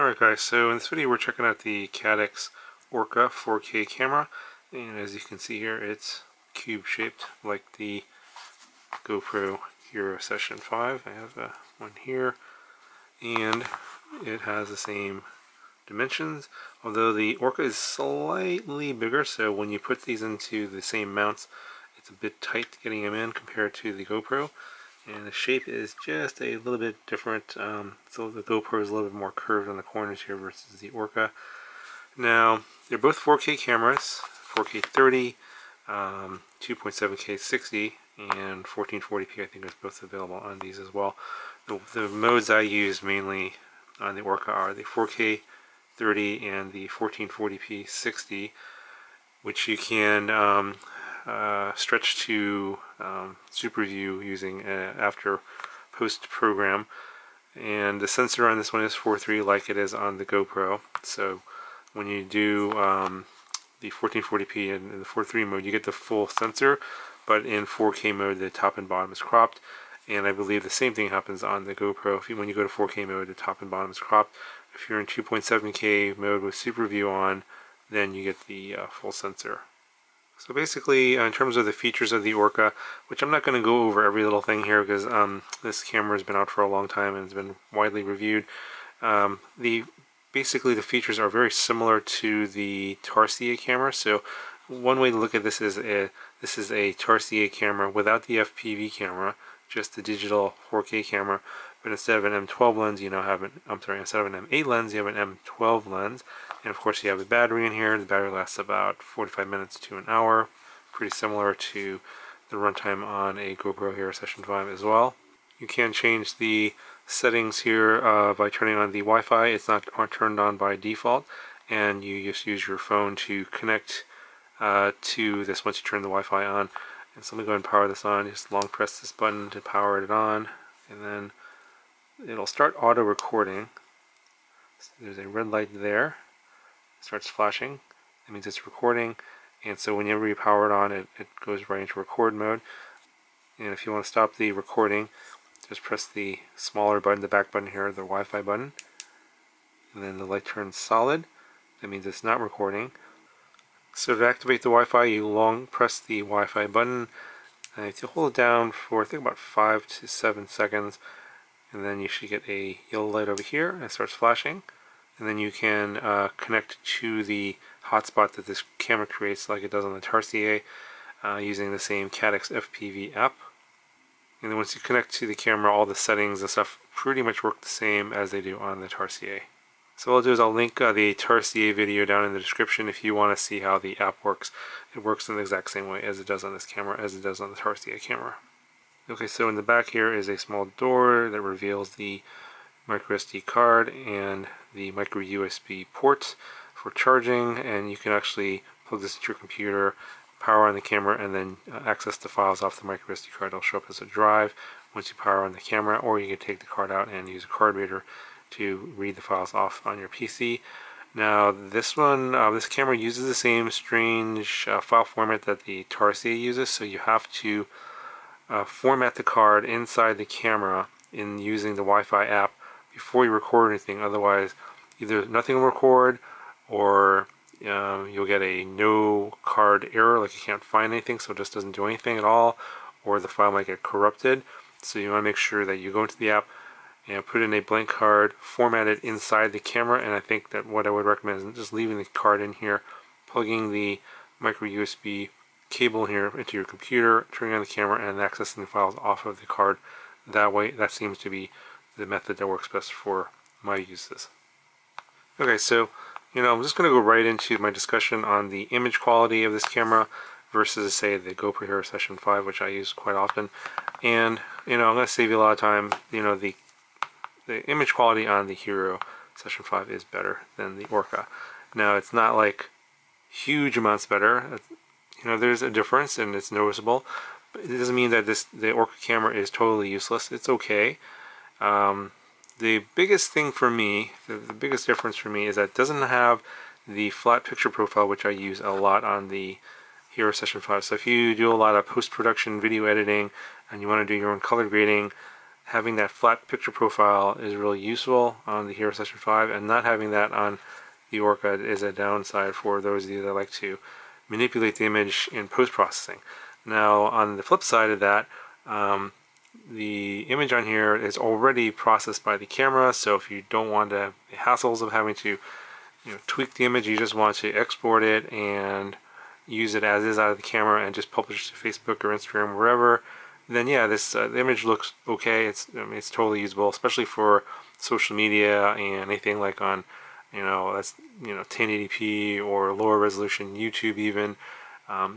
Alright guys, so in this video we're checking out the Caddx ORCA 4K camera, and as you can see here it's cube shaped like the GoPro Hero Session 5. I have one here, and it has the same dimensions, although the ORCA is slightly bigger, so when you put these into the same mounts it's a bit tight getting them in compared to the GoPro. And the shape is just a little bit different, so the GoPro is a little bit more curved on the corners here versus the ORCA. Now, they're both 4K cameras, 4K 30, 2.7K 60, and 1440p I think is both available on these as well. The modes I use mainly on the ORCA are the 4K 30 and the 1440p 60, which you can stretch to super view using after post program, and the sensor on this one is 4.3 like it is on the GoPro. So when you do the 1440p and the 4.3 mode, you get the full sensor, but in 4K mode the top and bottom is cropped. And I believe the same thing happens on the GoPro. When you go to 4K mode, the top and bottom is cropped. If you're in 2.7K mode with super view on, then you get the full sensor. So basically, in terms of the features of the ORCA, which I'm not going to go over every little thing here because this camera has been out for a long time and has been widely reviewed. Basically the features are very similar to the Tarsier camera. So one way to look at this is this is a Tarsier camera without the FPV camera, just the digital 4K camera. But instead of an M12 lens, you now have instead of an M8 lens, you have an M12 lens. And of course you have a battery in here. The battery lasts about 45 minutes to an hour. Pretty similar to the runtime on a GoPro Hero Session 5 as well. You can change the settings here by turning on the Wi-Fi. It's not turned on by default, and you just use your phone to connect to this once you turn the Wi-Fi on. And so let me go ahead and power this on. Just long press this button to power it on, and then it'll start auto recording. So there's a red light there. It starts flashing. That means it's recording. And so whenever you power it on, it goes right into record mode. And if you want to stop the recording, just press the smaller button, the back button here, the Wi-Fi button. And then the light turns solid. That means it's not recording. So to activate the Wi-Fi, you long press the Wi-Fi button. And if you hold it down for I think about 5 to 7 seconds, and then you should get a yellow light over here, and it starts flashing. And then you can connect to the hotspot that this camera creates like it does on the Tarsier using the same Caddx FPV app. And then once you connect to the camera, all the settings and stuff pretty much work the same as they do on the Tarsier. So what I'll do is I'll link the Tarsier video down in the description if you want to see how the app works. It works in the exact same way as it does on this camera as it does on the Tarsier camera. Okay, so in the back here is a small door that reveals the micro SD card and the micro USB port for charging, and you can actually plug this into your computer, power on the camera, and then access the files off the micro SD card. It'll show up as a drive once you power on the camera, or you can take the card out and use a card reader to read the files off on your PC. Now this camera uses the same strange file format that the Tarsier uses, so you have to format the card inside the camera in using the Wi-Fi app before you record anything. Otherwise, either nothing will record, or you'll get a no card error, like you can't find anything, so it just doesn't do anything at all, or the file might get corrupted. So you want to make sure that you go into the app and put in a blank card, format it inside the camera. And I think that what I would recommend is just leaving the card in here, plugging the micro USB cable here into your computer, turning on the camera, and accessing the files off of the card. That way, that seems to be the method that works best for my uses. Okay, so I'm just going to go right into my discussion on the image quality of this camera versus, say, the GoPro Hero Session 5, which I use quite often. And I'm going to save you a lot of time. The image quality on the Hero Session 5 is better than the ORCA. Now, it's not like huge amounts better. There's a difference and it's noticeable, but it doesn't mean that the ORCA camera is totally useless. It's okay. The biggest thing for me, the biggest difference for me, is that it doesn't have the flat picture profile, which I use a lot on the Hero Session 5. So if you do a lot of post-production video editing and you want to do your own color grading, having that flat picture profile is really useful on the Hero Session 5, and not having that on the Orca is a downside for those of you that like to manipulate the image in post-processing. Now, on the flip side of that, the image on here is already processed by the camera, so if you don't want the hassles of having to tweak the image, you just want to export it and use it as is out of the camera and just publish it to Facebook or Instagram, wherever, then yeah, this the image looks okay. It's totally usable, especially for social media and anything like on that's 1080p or lower resolution YouTube even.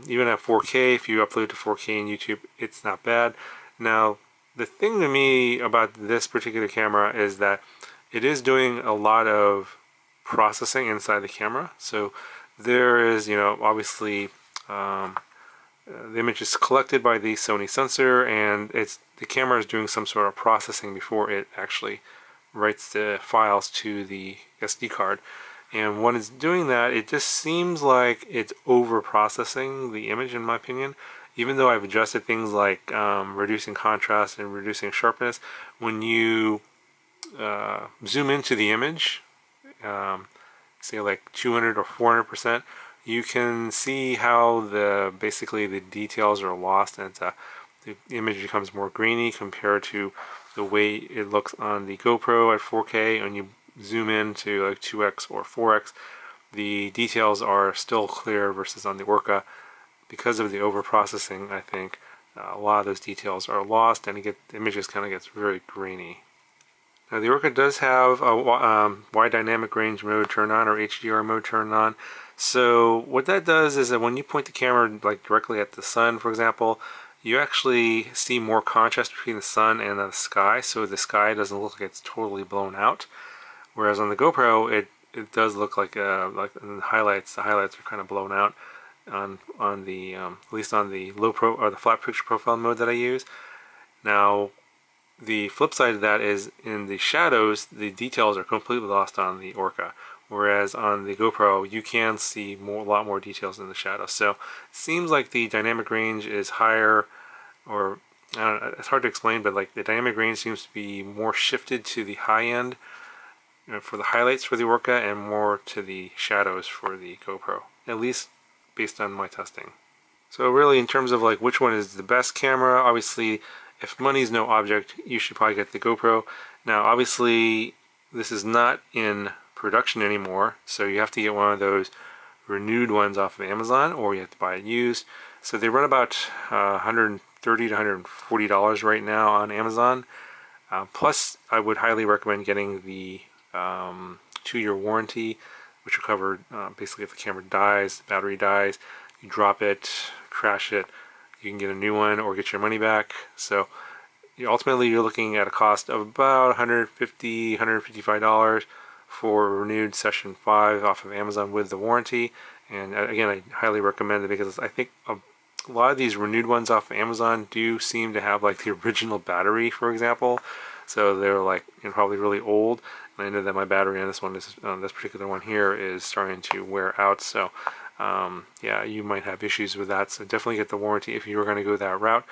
Even at 4K, if you upload to 4K in YouTube, it's not bad. Now, the thing to me about this particular camera is that it is doing a lot of processing inside the camera. So there is, obviously the image is collected by the Sony sensor, and the camera is doing some sort of processing before it actually writes the files to the SD card. And when it's doing that, it just seems like it's over processing the image, in my opinion. Even though I've adjusted things like reducing contrast and reducing sharpness, when you zoom into the image, say like 200 or 400%, you can see how basically the details are lost, and the image becomes more grainy compared to the way it looks on the GoPro at 4K. When you zoom in to like 2x or 4x, the details are still clear versus on the Orca. Because of the over processing, I think a lot of those details are lost, and the image just kind of gets very grainy. Now, the Orca does have a wide dynamic range mode turned on, or HDR mode turned on. So what that does is that when you point the camera like directly at the sun, for example, you actually see more contrast between the sun and the sky, so the sky doesn't look like it's totally blown out. Whereas on the GoPro, it does look like in the highlights are kind of blown out on the at least on the the flat picture profile mode that I use. Now, the flip side of that is in the shadows, the details are completely lost on the Orca, whereas on the GoPro you can see a lot more details in the shadows. So it seems like the dynamic range is higher, or I don't know, it's hard to explain, but like the dynamic range seems to be more shifted to the high end for the highlights for the Orca, and more to the shadows for the GoPro, at least based on my testing. So really, in terms of like which one is the best camera, obviously if money is no object, you should probably get the GoPro. Now obviously this is not in production anymore, so you have to get one of those renewed ones off of Amazon, or you have to buy it used. So they run about $130 to $140 right now on Amazon. Plus, I would highly recommend getting the 2-year warranty, which will cover basically if the camera dies, the battery dies, you drop it, crash it, you can get a new one or get your money back. So ultimately you're looking at a cost of about $150, $155 for renewed Session 5 off of Amazon with the warranty. And again, I highly recommend it, because I think a lot of these renewed ones off of Amazon do seem to have like the original battery, for example. So they're like probably really old. And I know that my battery on this one is this particular one here is starting to wear out. So yeah, you might have issues with that. So definitely get the warranty if you were going to go that route.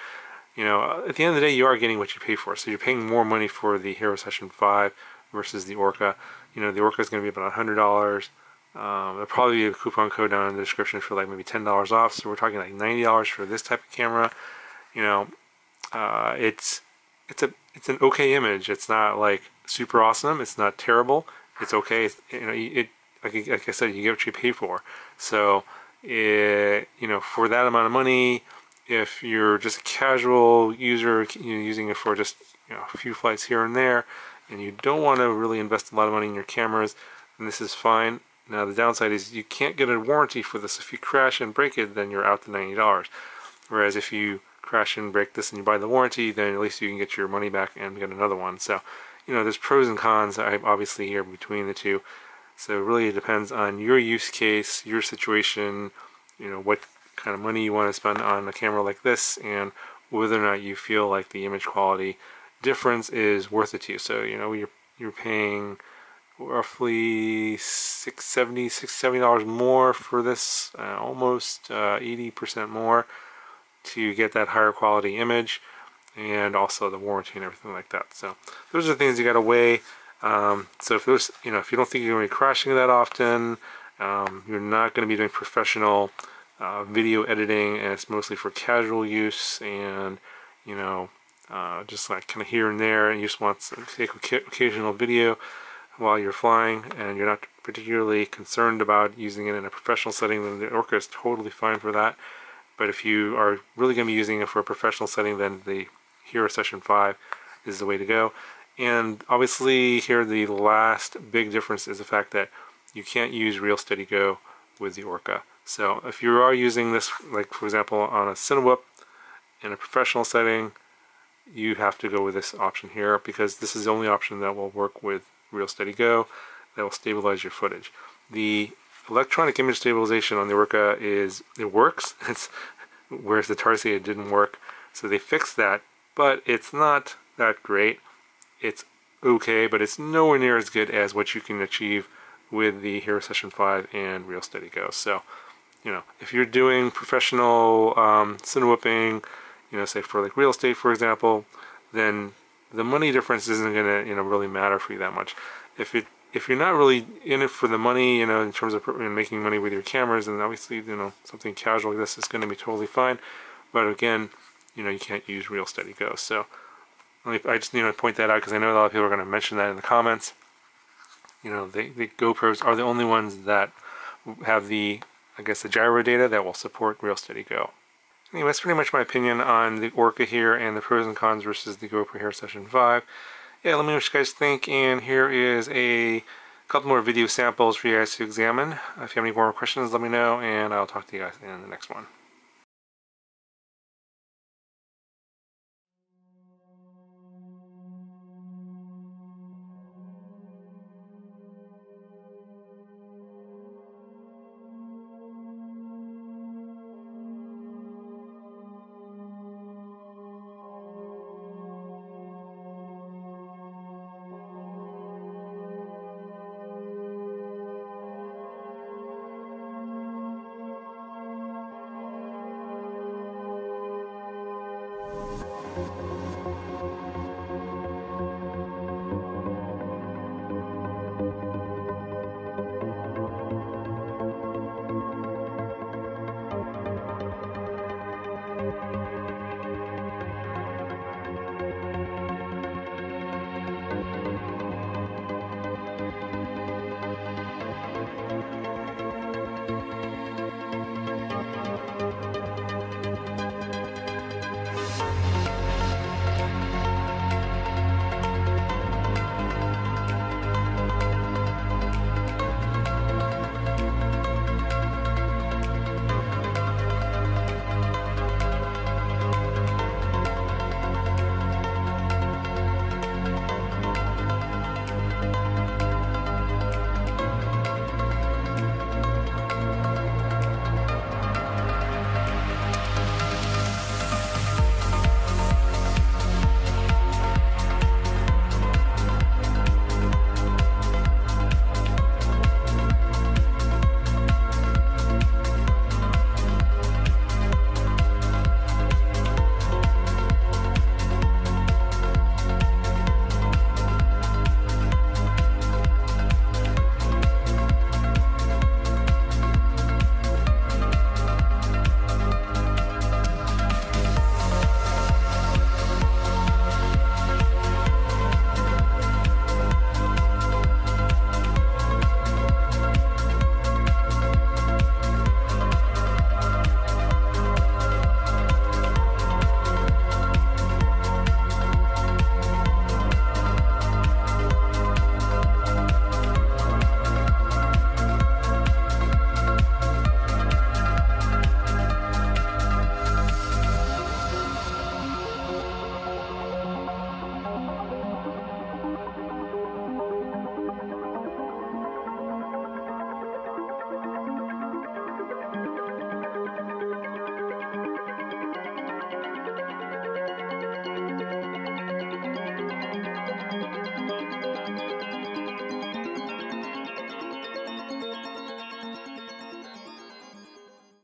At the end of the day, you are getting what you pay for. So you're paying more money for the Hero Session 5 versus the Orca. The Orca is going to be about $100. There'll probably be a coupon code down in the description for like maybe $10 off. So we're talking like $90 for this type of camera. It's an okay image. It's not like super awesome. It's not terrible. It's okay. Like I said, you get what you pay for. So for that amount of money, if you're just a casual user, using it for just a few flights here and there, and you don't want to really invest a lot of money in your cameras, then this is fine. Now the downside is you can't get a warranty for this. If you crash and break it, then you're out the $90. Whereas if you crash and break this and you buy the warranty, then at least you can get your money back and get another one. So there's pros and cons obviously here between the two. So it really depends on your use case, your situation, what kind of money you want to spend on a camera like this, and whether or not you feel like the image quality difference is worth it to you. So you're paying roughly $60-$70 more for this, almost 80% more to get that higher quality image. and also the warranty and everything like that. So those are things you got to weigh. So if there's, if you don't think you're going to be crashing that often, you're not going to be doing professional video editing, and it's mostly for casual use, and just like kind of here and there, and you just want to take occasional video while you're flying, and you're not particularly concerned about using it in a professional setting, then the Orca is totally fine for that. But if you are really going to be using it for a professional setting, then the Hero Session 5 is the way to go. And obviously here the last big difference is the fact that you can't use Real Steady Go with the Orca. So if you are using this, like for example on a Cinewhoop in a professional setting, you have to go with this option here, because this is the only option that will work with Real Steady Go, that will stabilize your footage. The electronic image stabilization on the Orca it works. Whereas the Tarsier it didn't work, so they fixed that, but it's not that great. It's okay, but it's nowhere near as good as what you can achieve with the Hero Session 5 and Real Steady Go. So, if you're doing professional cinewhooping, say for like real estate, for example, then the money difference isn't going to, really matter for you that much. If you're not really in it for the money, in terms of making money with your cameras, then obviously, something casual like this is going to be totally fine. But again, you can't use Real Steady Go. So I just need to point that out, because I know a lot of people are going to mention that in the comments. The GoPros are the only ones that have the gyro data that will support Real Steady Go. Anyway, that's pretty much my opinion on the Orca here and the pros and cons versus the GoPro Hero Session 5. Yeah, let me know what you guys think, and here is a couple more video samples for you guys to examine. If you have any more questions, let me know, and I'll talk to you guys in the next one.